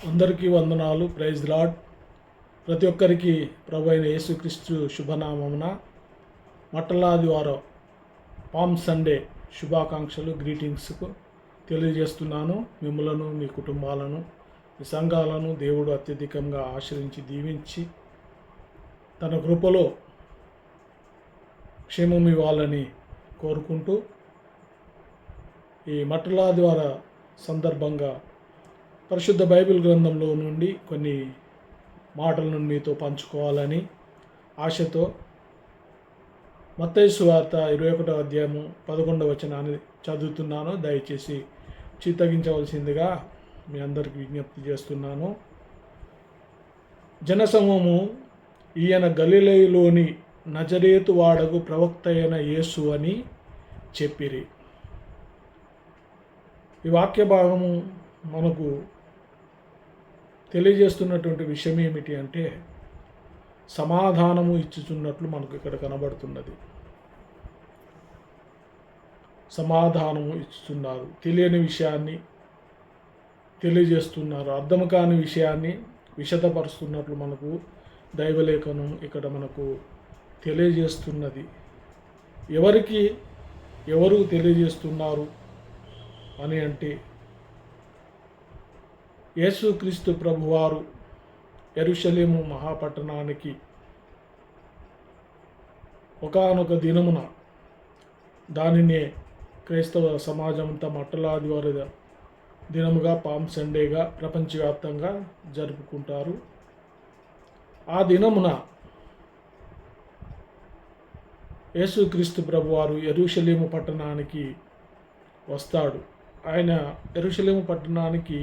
అందరికీ వందనాలు. Praise Lord. ప్రతి ఒక్కరికి ప్రభు అయిన యేసుక్రీస్తు శుభనామమున మట్టలాదివారం పామ్ సండే శుభాకాంక్షలు గ్రీటింగ్స్కు తెలియజేస్తున్నాను. మిమ్మలను, మీ కుటుంబాలను, మీ సంఘాలను దేవుడు అత్యధికంగా ఆశ్రయించి దీవించి తన కృపలో క్షేమం ఇవ్వాలని కోరుకుంటూ ఈ మట్టలాదివార సందర్భంగా పరిశుద్ధ బైబిల్ గ్రంథంలో నుండి కొన్ని మాటలను మీతో పంచుకోవాలని ఆశతో మత్తయి సువార్త 21వ అధ్యాయము 11వ వచనాన్ని చదువుతున్నాను. దయచేసి చిత్తగించవలసిందిగా మీ అందరికీ విజ్ఞప్తి చేస్తున్నాను. జనసమూహము ఈయన గలిలయలోని నజరేతు వాడకు ప్రవక్త అయిన యేసు అని చెప్పిరి. ఈ వాక్య భాగము మనకు తెలియజేస్తున్నటువంటి విషయం ఏమిటి అంటే, సమాధానము ఇచ్చుచున్నట్లు మనకు ఇక్కడ కనబడుతున్నది. సమాధానము ఇచ్చుతున్నారు. తెలియని విషయాన్ని తెలియజేస్తున్నారు. అర్థం కాని విషయాన్ని విశదపరుస్తున్నట్లు మనకు దైవలేఖనం ఇక్కడ మనకు తెలియజేస్తున్నది. ఎవరు తెలియజేస్తున్నారు అని అంటే, యేసుక్రీస్తు ప్రభువారు యెరూషలేము మహాపట్టణానికి ఒకానొక దినమున, దానినే క్రైస్తవ సమాజమంతా మట్టలాదివార దినముగా పామ్ సండేగా ప్రపంచవ్యాప్తంగా జరుపుకుంటారు. ఆ దినమున యేసుక్రీస్తు ప్రభువారు యెరూషలేము పట్టణానికి వస్తాడు. ఆయన యెరూషలేము పట్టణానికి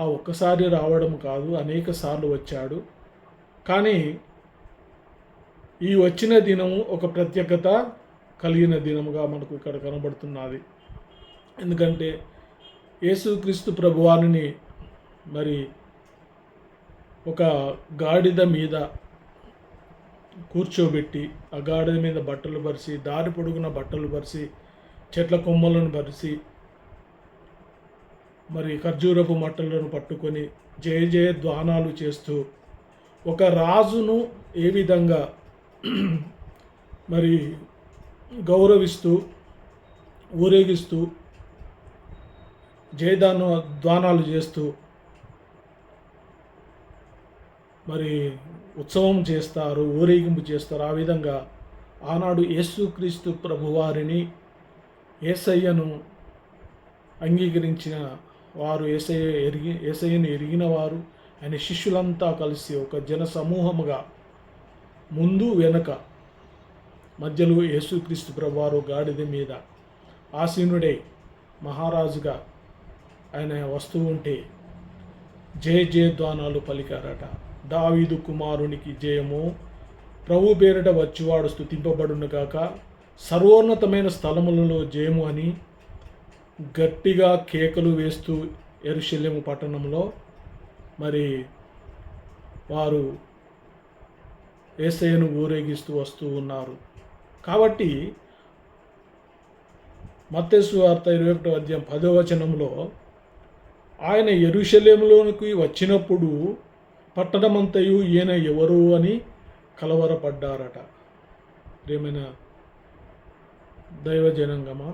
ఆ ఒక్కసారి రావడం కాదు, అనేక సార్లు వచ్చాడు. కానీ ఈ వచ్చిన దినము ఒక ప్రత్యేకత కలిగిన దినముగా మనకు ఇక్కడ కనబడుతున్నది. ఎందుకంటే యేసుక్రీస్తు ప్రభువారిని మరి ఒక గాడిద మీద కూర్చోబెట్టి, ఆ గాడిద మీద బట్టలు పరిచి, దారి పొడుగున బట్టలు పరిచి, చెట్ల కొమ్మలను పరిచి, మరి ఖర్జూరపు మట్టలను పట్టుకొని జయ జయ ధ్వానాలు చేస్తూ, ఒక రాజును ఏ విధంగా మరి గౌరవిస్తూ ఊరేగిస్తూ ధ్వానాలు చేస్తూ మరి ఉత్సవం చేస్తారు, ఊరేగింపు చేస్తారు. ఆ విధంగా ఆనాడు యేసుక్రీస్తు ప్రభువారిని, యేసయ్యను అంగీకరించిన వారు, యేసయ్యను ఎరిగిన వారు, ఆయన శిష్యులంతా కలిసి ఒక జన సమూహముగా ముందు వెనక మధ్యలో యేసుక్రీస్తు ప్రభువారు గాడిద మీద ఆసీనుడై మహారాజుగా ఆయన వస్తూ ఉంటే జయ జయధ్వానాలు పలికారట. దావీదు కుమారునికి జయము, ప్రభు పేరిట వచ్చివాడు స్తుతింపబడును గాక, సర్వోన్నతమైన స్థలములలో జయము అని గట్టిగా కేకలు వేస్తూ యెరూషలేము పట్టణంలో మరి వారు యేసయ్యను ఊరేగిస్తూ వస్తూ ఉన్నారు. కాబట్టి మత్తయి సువార్త 21వ అధ్యాయం 10వ వచనంలో ఆయన యెరూషలేములోనికి వచ్చినప్పుడు పట్టణమంతయు ఈయన ఎవరు అని కలవరపడ్డారట. ప్రియమైన దైవజనంగమా,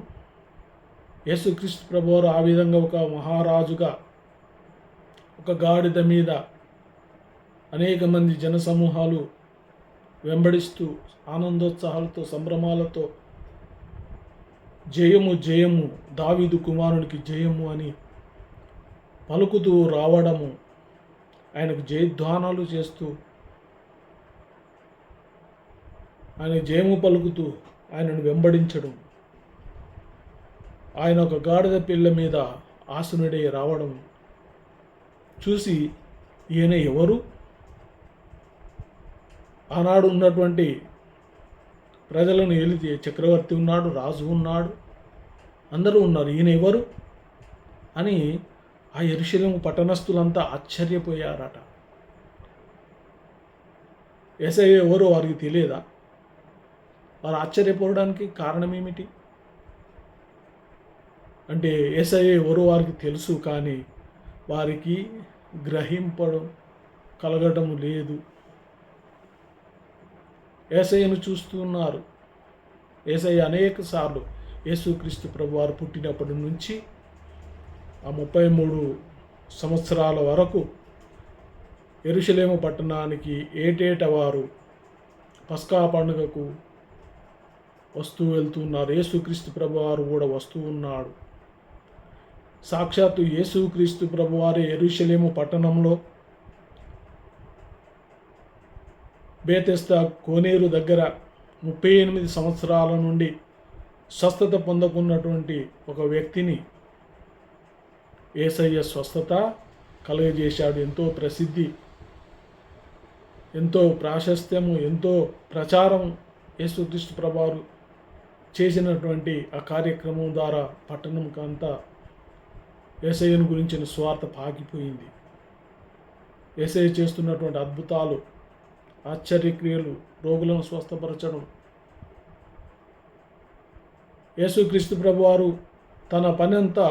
యేసుక్రీస్తు ప్రభువారు ఆ విధంగా ఒక మహారాజుగా ఒక గాడిద మీద అనేక మంది జనసమూహాలు వెంబడిస్తూ ఆనందోత్సాహాలతో సంభ్రమాలతో జయము జయము, దావీదు కుమారునికి జయము అని పలుకుతూ రావడము, ఆయనకు జయధ్వానాలు చేస్తూ ఆయన జయము పలుకుతూ ఆయనను వెంబడించడం, ఆయన ఒక గాడిద పిల్ల మీద ఆసనుడై రావడం చూసి ఈయన ఎవరు? ఆనాడు ఉన్నటువంటి ప్రజలను ఏలితే చక్రవర్తి ఉన్నాడు, రాజు ఉన్నాడు, అందరూ ఉన్నారు, ఈయన ఎవరు అని ఆ యెరూషలేము పట్టణస్థులంతా ఆశ్చర్యపోయారట. యేసయ్య ఎవరో వారికి తెలియదా? వారు ఆశ్చర్యపోవడానికి కారణం ఏమిటి అంటే, యేసయ్య ఎవరో వారికి తెలుసు, కానీ వారికి గ్రహింపడం కలగడం లేదు. యేసయ్యను చూస్తున్నారు. యేసయ్య అనేక సార్లు యేసుక్రీస్తు ప్రభువారు పుట్టినప్పటి నుంచి ఆ 33 సంవత్సరాల వరకు యెరూషలేము పట్టణానికి ఏటేటా వారు పస్కా పండుగకు వస్తూ వెళ్తున్నారు. యేసుక్రీస్తు ప్రభువారు కూడా వస్తూ ఉన్నాడు. సాక్షాత్తు యేసుక్రీస్తు ప్రభువారే యెరూషలేము పట్టణంలో బేతెస్దా కోనేరు దగ్గర 38 సంవత్సరాల నుండి స్వస్థత పొందకున్నటువంటి ఒక వ్యక్తిని యేసయ్య స్వస్థత కలుగజేశాడు. ఎంతో ప్రసిద్ధి, ఎంతో ప్రాశస్త్యము, ఎంతో ప్రచారం యేసుక్రీస్తు ప్రభువారు చేసినటువంటి ఆ కార్యక్రమం ద్వారా పట్టణంకంతా యేసయ్యను గురించిన సువార్త పాకిపోయింది. యేసయ్య చేస్తున్నటువంటి అద్భుతాలు, ఆశ్చర్యక్రియలు, రోగులను స్వస్థపరచడం, యేసుక్రీస్తు ప్రభువారు తన పని అంతా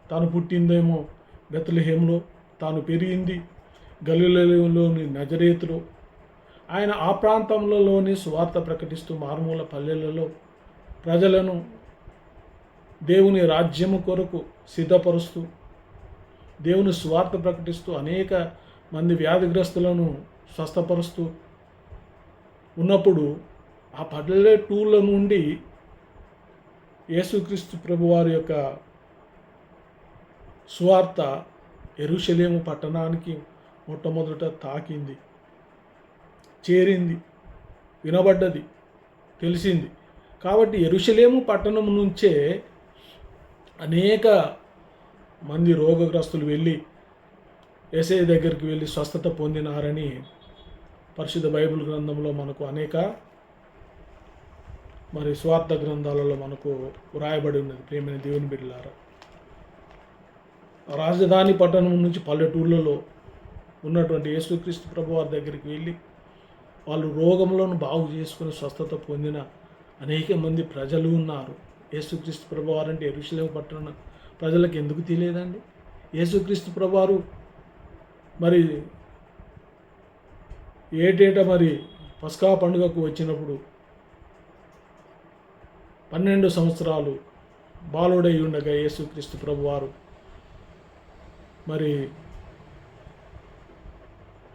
తాను పుట్టిందేమో బెత్లెహేములో, తాను పెరిగింది గలిలయలోని నజరేతులో, ఆయన ఆ ప్రాంతంలోని సువార్త ప్రకటిస్తూ మారుమూల పల్లెలలో ప్రజలను దేవుని రాజ్యము కొరకు సిద్ధపరుస్తూ దేవుని సువార్త ప్రకటిస్తూ అనేక మంది వ్యాధిగ్రస్తులను స్వస్థపరుస్తూ ఉన్నప్పుడు ఆ పల్లెటూళ్ళ నుండి యేసుక్రీస్తు ప్రభువారి యొక్క సువార్త యెరూషలేము పట్టణానికి మొట్టమొదట తాకింది, చేరింది, వినబడ్డది, తెలిసింది. కాబట్టి యెరూషలేము పట్టణం నుంచే అనేక మంది రోగగ్రస్తులు వెళ్ళి యేసయ్య దగ్గరికి వెళ్ళి స్వస్థత పొందినారని పరిశుద్ధ బైబిల్ గ్రంథంలో మనకు అనేక స్వార్థ గ్రంథాలలో మనకు వ్రాయబడి ఉన్నది. ప్రియమైన దేవుని బిడ్డలారా, రాజధాని పట్టణం నుంచి పల్లెటూళ్ళలో ఉన్నటువంటి యేసుక్రీస్తు ప్రభువారి దగ్గరికి వెళ్ళి వాళ్ళు రోగములను బాగు చేసుకుని స్వస్థత పొందిన అనేక మంది ప్రజలు ఉన్నారు. యేసుక్రీస్తు ప్రభువారు అంటే యెరూషలేము పట్టణ ప్రజలకు ఎందుకు తెలియదండి? యేసుక్రీస్తు ప్రభువారు ఏటేటా పస్కా పండుగకు వచ్చినప్పుడు 12 సంవత్సరాలు బాలుడై ఉండగా యేసుక్రీస్తు ప్రభువారు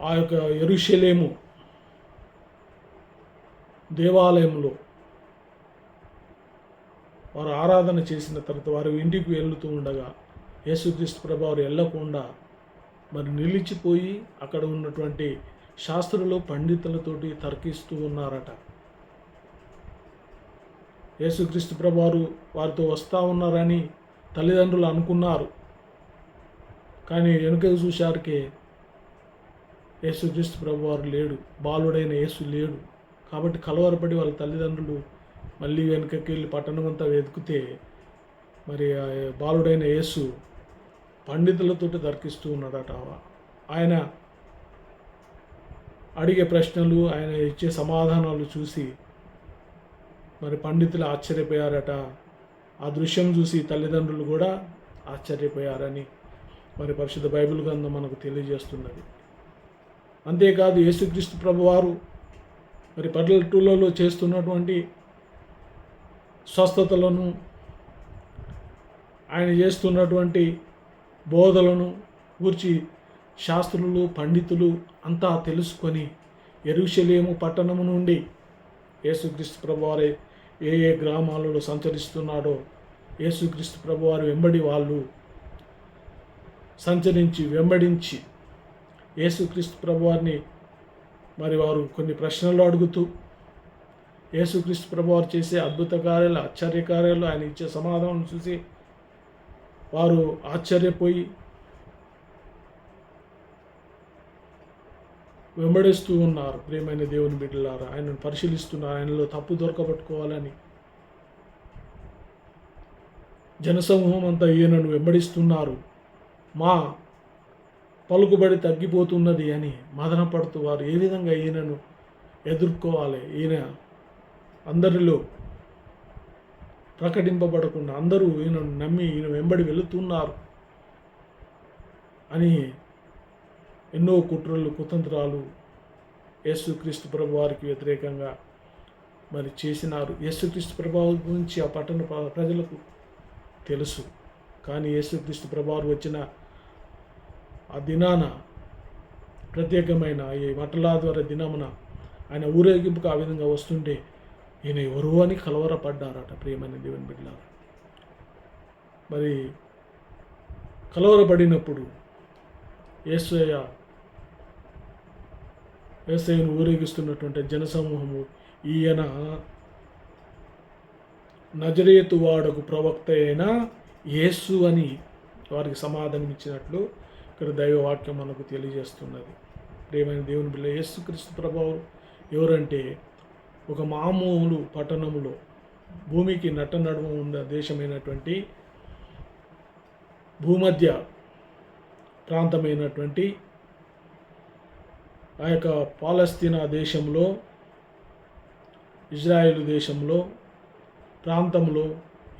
ఆ యొక్క యెరూషలేము దేవాలయంలో వారు ఆరాధన చేసిన తర్వాత వారు ఇంటికి వెళ్తూ ఉండగా యేసుక్రీస్తు ప్రభువారు వెళ్ళకుండా నిలిచిపోయి అక్కడ ఉన్నటువంటి శాస్త్రులు పండితులతోటి తర్కిస్తూ ఉన్నారట. యేసుక్రీస్తు ప్రభువారు వారితో వస్తూ ఉన్నారని తల్లిదండ్రులు అనుకున్నారు. కానీ వెనుకకు చూశారికే యేసుక్రీస్తు ప్రభువారు లేడు, బాలుడైన యేసు లేడు. కాబట్టి కలవరపడి వాళ్ళ తల్లిదండ్రులు మళ్ళీ వెనుకకి వెళ్ళి పట్టణం అంతా వెతికితే బాలుడైన యేసు పండితులతో తర్కిస్తూ ఉన్నాడట. ఆయన అడిగే ప్రశ్నలు, ఆయన ఇచ్చే సమాధానాలు చూసి పండితులు ఆశ్చర్యపోయారట. ఆ దృశ్యం చూసి తల్లిదండ్రులు కూడా ఆశ్చర్యపోయారని పరిశుద్ధ బైబిల్ గ్రంథం మనకు తెలియజేస్తున్నది. అంతేకాదు యేసుక్రీస్తు ప్రభువారు పల్లెటూళ్ళలో చేస్తున్నటువంటి స్వస్థతలను, ఆయన చేస్తున్నటువంటి బోధలను గూర్చి శాస్త్రులు పండితులు అంతా తెలుసుకొని యెరూషలేము పట్టణము నుండి యేసుక్రీస్తు ప్రభువారే ఏ ఏ గ్రామాలలో సంచరిస్తున్నాడో యేసుక్రీస్తు ప్రభువారు వెంబడి వాళ్ళు సంచరించి వెంబడించి యేసుక్రీస్తు ప్రభువారిని వారు కొన్ని ప్రశ్నలు అడుగుతూ యేసుక్రీస్తు ప్రభువారు చేసే అద్భుత కార్యాలు, ఆశ్చర్య కార్యాలు, ఆయన ఇచ్చే సమాధానం చూసి వారు ఆశ్చర్యపోయి వెంబడిస్తూ ఉన్నారు. ప్రియమైన దేవుని బిడ్డలారా, ఆయనను పరిశీలిస్తున్నారు. ఆయనలో తప్పు దొరకబట్టుకోవాలని జనసమూహం అంతా ఈయనను వెంబడిస్తున్నారు. మా పలుకుబడి తగ్గిపోతున్నది అని మదన పడుతూ వారు ఏ విధంగా ఈయనను ఎదుర్కోవాలి, ఈయన అందరిలో ప్రకటింపబడకుండా అందరూ ఈయనను నమ్మి ఈయన వెంబడి వెళుతున్నారు అని ఎన్నో కుట్రలు కుతంత్రాలు యేసుక్రీస్తు ప్రభు వారికి వ్యతిరేకంగా మరి చేసినారు. యేసుక్రీస్తు ప్రభు గురించి ఆ పట్టణ ప్రజలకు తెలుసు. కానీ యేసుక్రీస్తు ప్రభువారు వచ్చిన ఆ దినాన ప్రత్యేకమైన ఈ మట్టలాదివార దినమున ఆయన ఊరేగింపుకు ఆ విధంగా వస్తుంటే ఈయన ఎవరు అని కలవరపడ్డారట ప్రియమైన దేవుని బిడ్డలారా. మరి కలవరపడినప్పుడు యేసయ్యను ఊరేగిస్తున్నటువంటి జనసమూహము ఈయన నజరేతు వాడకు ప్రవక్త అయిన యేసు అని వారికి సమాధానం ఇచ్చినట్లు ఇక్కడ దైవవాక్యం మనకు తెలియజేస్తున్నది. ప్రియమైన దేవుని బిడ్డ, యేసుక్రీస్తు ప్రభువు ఎవరంటే ఒక మామూలు పట్టణంలో భూమికి నడుమ ఉన్న దేశమైనటువంటి భూమధ్య ప్రాంతమైనటువంటి ఆ యొక్క పాలస్తీనా దేశంలో, ఇజ్రాయేలు దేశంలో ప్రాంతంలో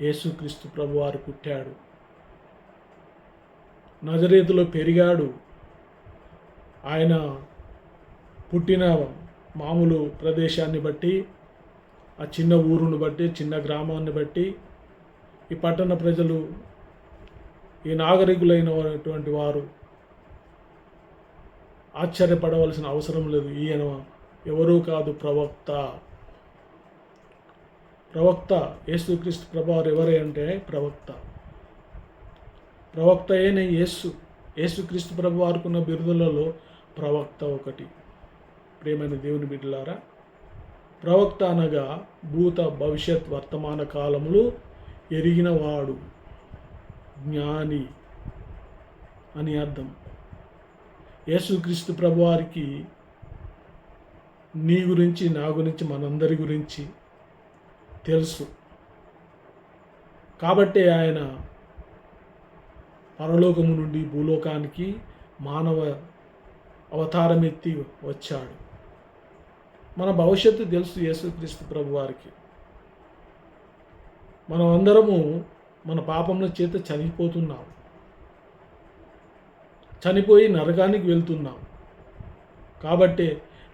యేసుక్రీస్తు ప్రభువారు పుట్టాడు. నజరేతులో పెరిగాడు. ఆయన పుట్టిన మామూలు ప్రదేశాన్ని బట్టి, ఆ చిన్న ఊరును బట్టి, చిన్న గ్రామాన్ని బట్టి ఈ పట్టణ ప్రజలు, ఈ నాగరికులైనటువంటి వారు ఆశ్చర్యపడవలసిన అవసరం లేదు. ఈయన ఎవరూ కాదు, ప్రవక్త యేసుక్రీస్తు ప్రభువారు ఎవరే అంటే ప్రవక్త అయిన యేసుక్రీస్తు ప్రభువారికి ఉన్న బిరుదులలో ప్రవక్త ఒకటి. ప్రియమైన దేవుని బిడ్డలారా, ప్రవక్త అనగా భూత భవిష్యత్ వర్తమాన కాలములు ఎరిగినవాడు, జ్ఞాని అని అర్థం. యేసుక్రీస్తు ప్రభువారికి నీ గురించి, నా గురించి, మనందరి గురించి తెలుసు. కాబట్టి ఆయన పరలోకము నుండి భూలోకానికి మానవ అవతారం ఎత్తి వచ్చాడు. మన భవిష్యత్తు తెలుసు యేసుక్రీస్తు ప్రభువారికి. మనం అందరము మన పాపముల చేత చనిపోతున్నాం, చనిపోయి నరకానికి వెళ్తున్నాం. కాబట్టి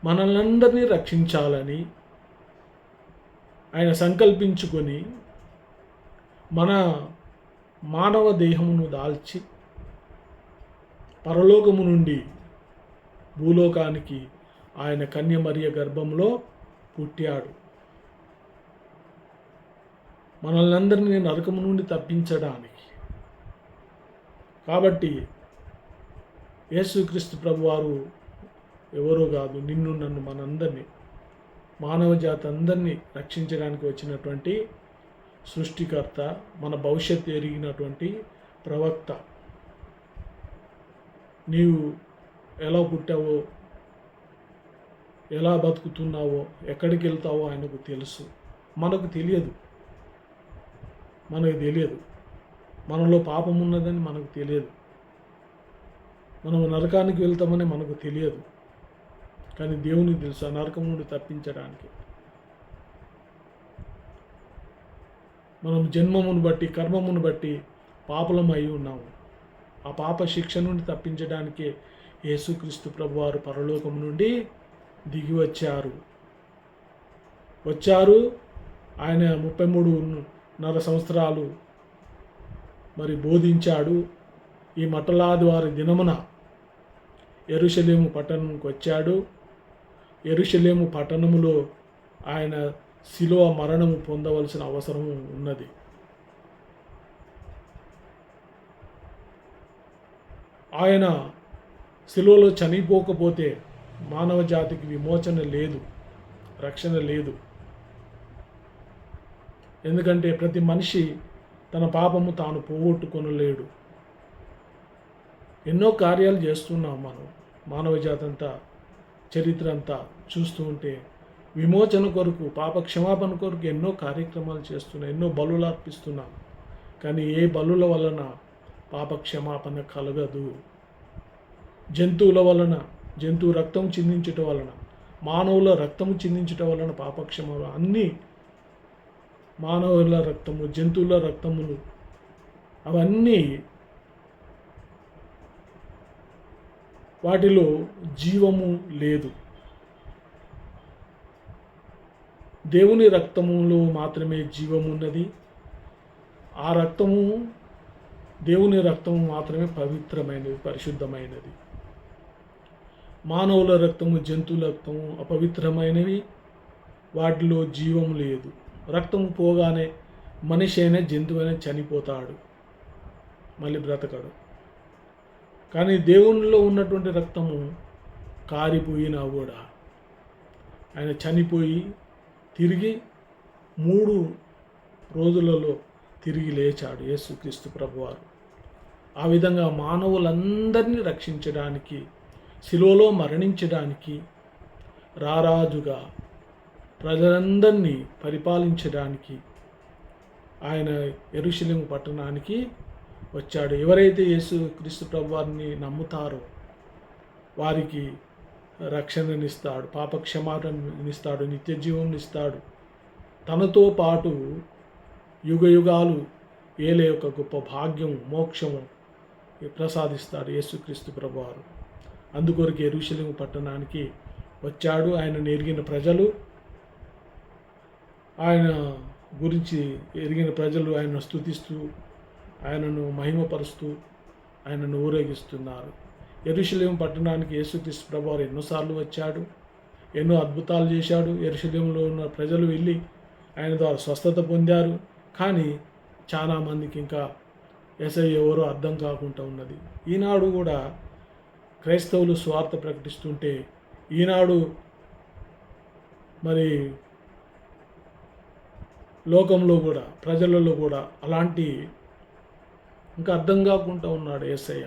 మనల్ని అందరినీ రక్షించాలని ఆయన సంకల్పించుకొని మన మానవ దేహమును దాల్చి పరలోకము నుండి భూలోకానికి ఆయన కన్య మరియ గర్భంలో పుట్టాడు. మనల్ని అందరినీ నరకము నుండి తప్పించడానికి. కాబట్టి యేసుక్రీస్తు ప్రభువారు ఎవరో కాదు, నిన్ను నన్ను మనందరినీ, మానవ జాతి అందరినీ రక్షించడానికి వచ్చినటువంటి సృష్టికర్త, మన భవిష్యత్తు ఎరిగినటువంటి ప్రవక్త. నీవు ఎలా పుట్టావో, ఎలా బతుకుతున్నావో, ఎక్కడికి వెళ్తావో ఆయనకు తెలుసు. మనకు తెలియదు. మనలో పాపం ఉన్నదని మనకు తెలియదు. మనము నరకానికి వెళ్తామని మనకు తెలియదు. కానీ దేవునికి తెలుసు ఆ నరకం నుండి తప్పించడానికి. మనం జన్మమును బట్టి, కర్మమును బట్టి పాపలం అయి ఉన్నాము. ఆ పాప శిక్ష నుండి తప్పించడానికే యేసుక్రీస్తు ప్రభువారు పరలోకం నుండి దిగి వచ్చారు. ఆయన 33.5 సంవత్సరాలు మరి బోధించాడు. ఈ మట్టలాదివారి దినమున యెరూషలేము పట్టణంకి వచ్చాడు. యెరూషలేము పట్టణములో ఆయన శిలువ మరణము పొందవలసిన అవసరం ఉన్నది. ఆయన శిలువలో చనిపోకపోతే మానవ జాతికి విమోచన లేదు, రక్షణ లేదు. ఎందుకంటే ప్రతి మనిషి తన పాపము తాను పోగొట్టుకొనలేడు. ఎన్నో కార్యాలు చేస్తున్నాం మనం, మానవ జాతి అంతా, చరిత్ర అంతా చూస్తూ ఉంటే విమోచన కొరకు, పాప క్షమాపణ కొరకు ఎన్నో కార్యక్రమాలు చేస్తున్నాం, ఎన్నో బలులు అర్పిస్తున్నాం. కానీ ఏ బలుల వలన పాప క్షమాపణ కలగదు. జంతువుల వలన, జంతువు రక్తం చిందించటం వలన, మానవుల రక్తము చిందించటం వలన పాపక్షమాపణ, అన్నీ మానవుల రక్తము, జంతువుల రక్తములు, అవన్నీ వాటిలో జీవము లేదు. దేవుని రక్తములో మాత్రమే జీవము ఉన్నది. ఆ రక్తము, దేవుని రక్తము మాత్రమే పవిత్రమైనది, పరిశుద్ధమైనది. మానవుల రక్తము, జంతువుల రక్తము అపవిత్రమైనవి, వాటిలో జీవం లేదు. రక్తము పోగానే మనిషి అయినా జంతువు అయినా చనిపోతాడు, మళ్ళీ బ్రతకడు. కానీ దేవునిలో ఉన్నటువంటి రక్తము కారిపోయినా కూడా ఆయన చనిపోయి తిరిగి 3 రోజులలో తిరిగి లేచాడు యేసుక్రీస్తు ప్రభువారు. ఆ విధంగా మానవులందరినీ రక్షించడానికి, శిలువలో మరణించడానికి, రారాజుగా ప్రజలందరినీ పరిపాలించడానికి ఆయన యెరూషలేము పట్టణానికి వచ్చాడు. ఎవరైతే యేసుక్రీస్తు ప్రభువారిని నమ్ముతారో వారికి రక్షణనిస్తాడు, పాప క్షమాపణనిస్తాడు, నిత్య జీవమునిస్తాడు. తనతో పాటు యుగయుగాలు ఏలే ఒక గొప్ప భాగ్యము, మోక్షము ప్రసాదిస్తాడు యేసుక్రీస్తు ప్రభువారు. అందుకొరకు యెరూషలేము పట్టణానికి వచ్చాడు. ఆయన ఎరిగిన ప్రజలు, ఆయన గురించి ఎరిగిన ప్రజలు ఆయన స్తుతిస్తూ, ఆయనను మహిమపరుస్తూ, ఆయనను ఊరేగిస్తున్నారు. యెరూషలేము పట్టణానికి యేసుక్రీస్తు ప్రభువారు ఎన్నోసార్లు వచ్చాడు, ఎన్నో అద్భుతాలు చేశాడు. యెరూషలేములో ఉన్న ప్రజలు వెళ్ళి ఆయన ద్వారా స్వస్థత పొందారు. కానీ చాలామందికి ఇంకా యేసయ్య ఎవరో అర్థం కాకుండా ఉన్నది. ఈనాడు కూడా క్రైస్తవులు స్వార్థ ప్రకటిస్తుంటే, ఈనాడు మరి లోకంలో కూడా, ప్రజలలో కూడా అలాంటి ఇంకా అర్థం కాకుండా ఉన్నాడు యేసయ్య.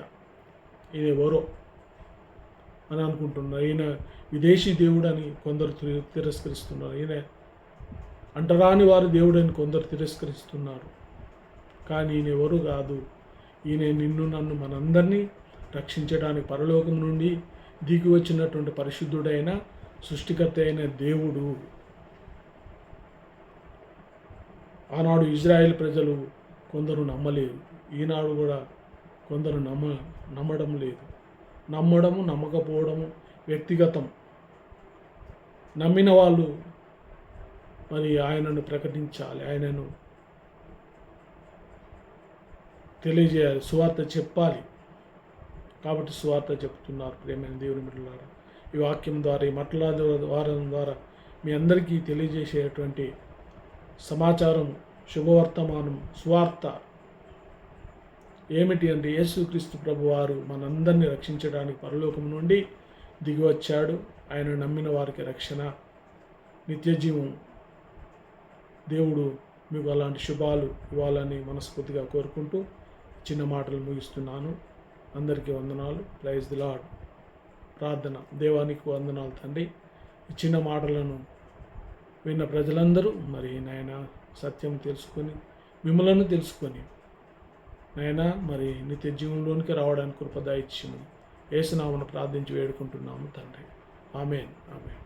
ఈయన ఎవరో అని అనుకుంటున్నారు. ఈయన విదేశీ దేవుడని కొందరు తిరస్కరిస్తున్నారు. ఈయన అంటరాని వారు దేవుడని కొందరు తిరస్కరిస్తున్నారు. కానీ ఈయన ఎవరు కాదు. ఈయన నిన్ను నన్ను మనందరినీ రక్షించడానికి పరలోకం నుండి దిగి వచ్చినటువంటి పరిశుద్ధుడైన సృష్టికర్త అయిన దేవుడు. ఆనాడు ఇజ్రాయేల్ ప్రజలు కొందరు నమ్మలేదు, ఈనాడు కూడా కొందరు నమ్మడం లేదు. నమ్మడము, నమ్మకపోవడము వ్యక్తిగతం. నమ్మిన వాళ్ళు మరి ఆయనను ప్రకటించాలి, ఆయనను తెలియజేయాలి, సువార్త చెప్పాలి. కాబట్టి సువార్త చెప్తున్నారు ప్రియమైన దేవుని బిడ్డలారా. ఈ వాక్యం ద్వారా, ఈ మాట్లాడే ద్వారా మీ అందరికీ తెలియజేసేటువంటి సమాచారం, శుభవర్తమానం, సువార్త ఏమిటి అంటే, యేసుక్రీస్తు ప్రభువారు మనందరినీ రక్షించడానికి పరలోకం నుండి దిగి వచ్చాడు. ఆయన నమ్మిన వారికి రక్షణ, నిత్యజీవం. దేవుడు మీకు అలాంటి శుభాలు ఇవ్వాలని మనస్ఫూర్తిగా కోరుకుంటూ చిన్న మాటలు ముగిస్తున్నాను. అందరికీ వందనాలు. Praise the Lord. ప్రార్థన. దేవానికి వందనాలు తండ్రి. ఈ చిన్న మాటలను విన్న ప్రజలందరూ మరి నాయన సత్యం తెలుసుకొని, మిమ్మలను తెలుసుకొని నాయన మరి నిత్య జీవంలోనికి రావడానికి కృప దయచేయమని యేసు నామమున ప్రార్థించి వేడుకుంటున్నాము తండ్రి. ఆమేన్. ఆమేన్.